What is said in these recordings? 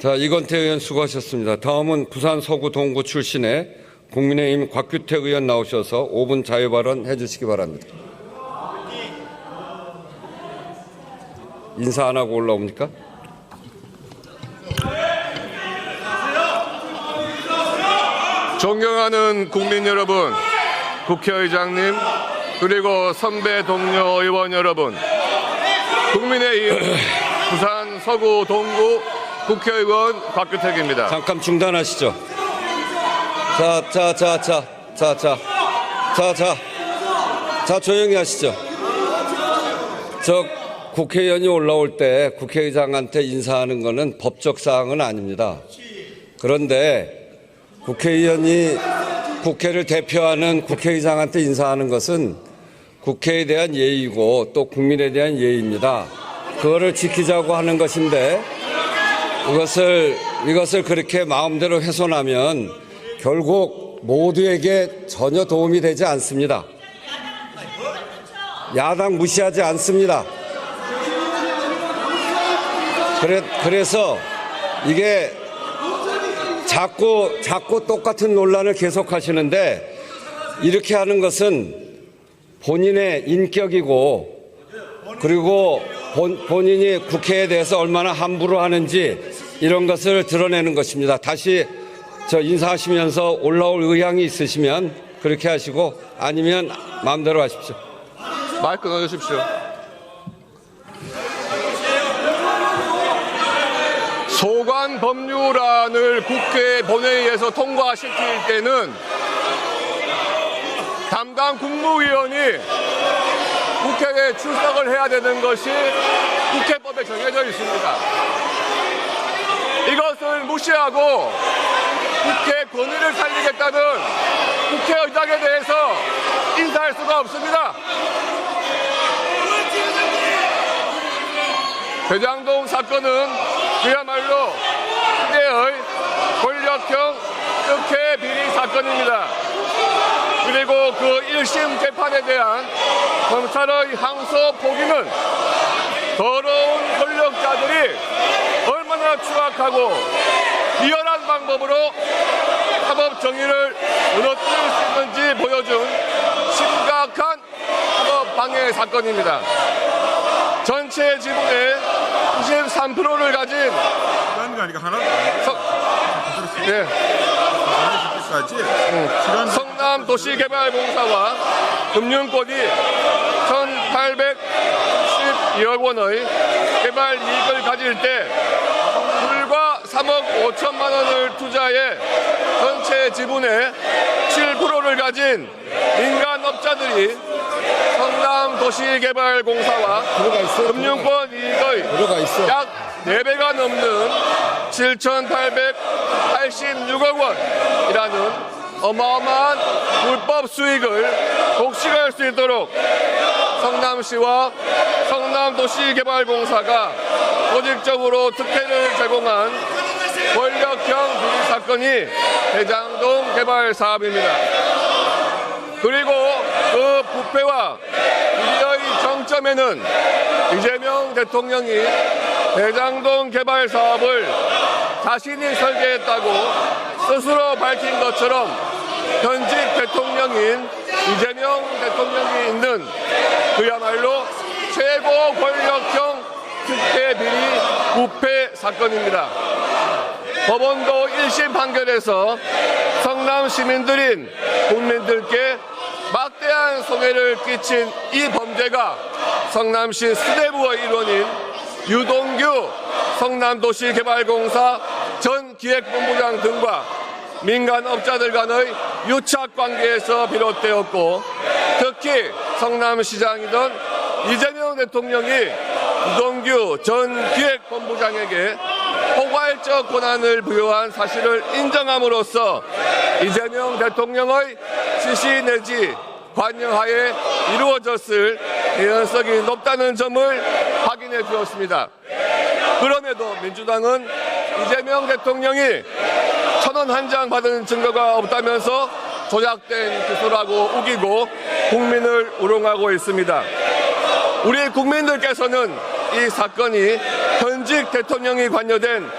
자, 이건태 의원 수고하셨습니다. 다음은 부산 서구 동구 출신의 국민의힘 곽규택 의원 나오셔서 5분 자유발언 해주시기 바랍니다. 인사 안 하고 올라옵니까? 존경하는 국민 여러분, 국회의장님, 그리고 선배 동료 의원 여러분, 국민의힘 부산 서구 동구 국회의원 곽규택입니다. 잠깐 중단하시죠. 자, 조용히 하시죠. 저 국회의원이 올라올 때 국회의장한테 인사하는 것은 법적 사항은 아닙니다. 그런데 국회의원이 국회를 대표하는 국회의장한테 인사하는 것은 국회에 대한 예의고 또 국민에 대한 예의입니다. 그거를 지키자고 하는 것인데 이것을 그렇게 마음대로 훼손하면 결국 모두에게 전혀 도움이 되지 않습니다. 야당 무시하지 않습니다. 그래서 이게 자꾸 똑같은 논란을 계속하시는데 이렇게 하는 것은 본인의 인격이고 그리고 본인이 국회에 대해서 얼마나 함부로 하는지 이런 것을 드러내는 것입니다. 다시 인사하시면서 올라올 의향이 있으시면 그렇게 하시고 아니면 마음대로 하십시오. 마이크 넣어주십시오. 소관 법률안을 국회 본회의에서 통과시킬 때는 담당 국무위원이 국회에 출석을 해야 되는 것이 국회법에 정해져 있습니다. 이것을 무시하고 국회 권위를 살리겠다는 국회의장에 대해서 인사할 수가 없습니다. 대장동 사건은 그야말로 시대의 권력형 특혜 비리 사건입니다. 그리고 그 1심 재판에 대한 검찰의 항소 포기는 더러운 권력자들이 얼마나 추악하고 비열한 방법으로 사법 정의를 무너뜨릴 수 있는지 보여준 심각한 사법 방해 사건입니다. 전체 지분의 93%를 가진 성남도시개발공사와 금융권이 1,812억 원의 개발 이익을 가질 때 불과 3억 5천만 원을 투자해 전체 지분의 7%를 가진 민간업자들이 성남도시개발공사와 금융권 이익의 약 4배가 넘는 7,886억 원이라는 어마어마한 불법 수익을 독식할 수 있도록 성남시와 성남도시개발공사가 조직적으로 특혜를 제공한 권력형 비리 사건이 대장동 개발 사업입니다. 그리고 그 부패와 비리의 정점에는 이재명 대통령이 대장동 개발 사업을 자신이 설계했다고 스스로 밝힌 것처럼 현직 대통령인 이재명 대통령이 있는 그야말로 최고 권력형 특혜 비리 부패 사건입니다. 법원도 1심 판결에서 성남 시민들인 국민들께 막대한 손해를 끼친 이 범죄가 성남시 수뇌부의 일원인 유동규 성남도시개발공사 전 기획본부장 등과 민간업자들 간의 유착관계에서 비롯되었고 특히 성남시장이던 이재명 대통령이 유동규 전 기획본부장에게 포괄적 권한을 부여한 사실을 인정함으로써 이재명 대통령의 지시 내지 관여하에 이루어졌을 개연성이 높다는 점을 확인해 주었습니다. 그럼에도 민주당은 이재명 대통령이 1,000원 한 장 받은 증거가 없다면서 조작된 기소라고 우기고 국민을 우롱하고 있습니다. 우리 국민들께서는 이 사건이 현직 대통령이 관여된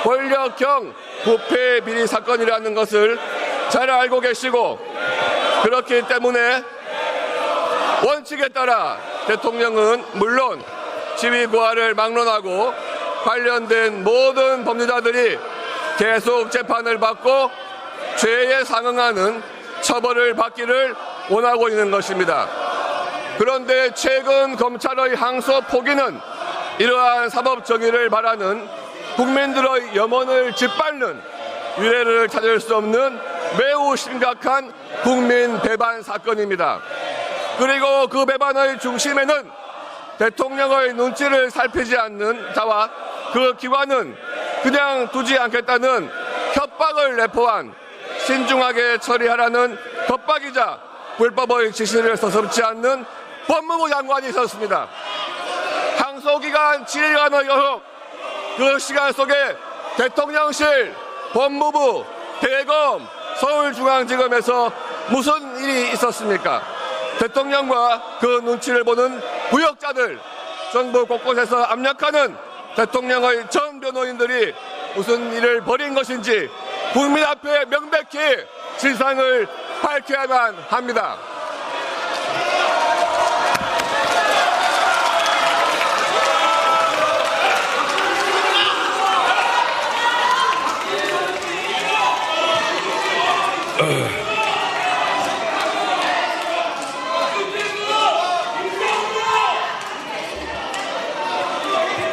권력형 부패 비리 사건이라는 것을 잘 알고 계시고, 그렇기 때문에 원칙에 따라 대통령은 물론 지위 고하를 막론하고 관련된 모든 범죄자들이 계속 재판을 받고 죄에 상응하는 처벌을 받기를 원하고 있는 것입니다. 그런데 최근 검찰의 항소 포기는 이러한 사법 정의를 바라는 국민들의 염원을 짓밟는 유례를 찾을 수 없는 매우 심각한 국민 배반 사건입니다. 그리고 그 배반의 중심에는 대통령의 눈치를 살피지 않는 자와 그 기관은 그냥 두지 않겠다는 협박을 내포한 신중하게 처리하라는 겁박이자 불법의 지시를 서슴지 않는 법무부 장관이 있었습니다. 항소기간 7일간의 여혹, 그 시간 속에 대통령실, 법무부, 대검, 서울중앙지검에서 무슨 일이 있었습니까? 대통령과 그 눈치를 보는 부역자들, 정부 곳곳에서 압력하는 대통령의 전 변호인들이 무슨 일을 벌인 것인지 국민 앞에 명백히 진상을 밝혀야만 합니다.